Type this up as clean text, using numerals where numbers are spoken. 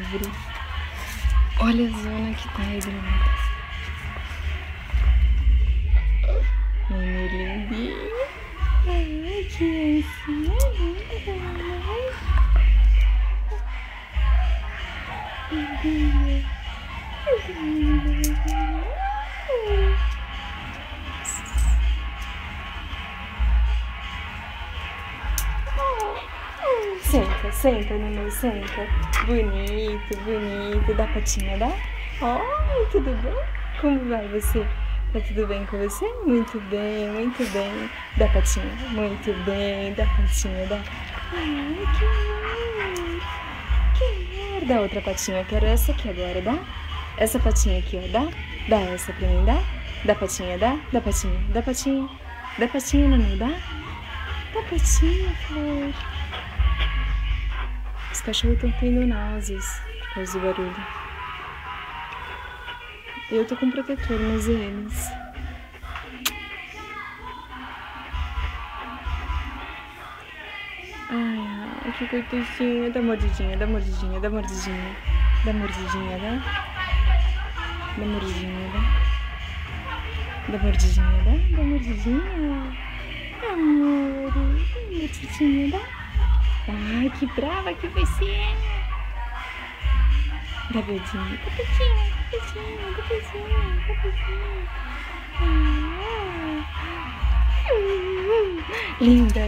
árvore. Olha a zona que tá, Eduardo. Meu lindinho. Ai, que Senta, senta, Nunu, senta. Bonito, bonito. Dá patinha, dá? Oi, tudo bem? Como vai você? Tá tudo bem com você? Muito bem, muito bem. Dá patinha. Muito bem, dá patinha, dá. Ai, que amor. Que amor. Dá outra patinha. Eu quero essa aqui agora, dá? Essa patinha aqui, ó, dá? Dá essa pra mim, dá? Dá patinha, dá? Dá patinha, dá patinha. Dá patinha, Nunu, dá? Dá patinha, flor. Os cachorros estão tendo náuseas por causa do barulho. Eu tô com protetor, mas eles... Ai, que coitadinha. Dá mordidinha, dá mordidinha, dá mordidinha. Dá mordidinha, dá? Dá mordidinha, dá? Dá mordidinha, dá? Dá mordidinha. Amor, dá mordidinha, dá? Ai, que brava que você é. Dá beijinho, dá beijinho, dá beijinho, dá beijinho, dá beijinho. Linda.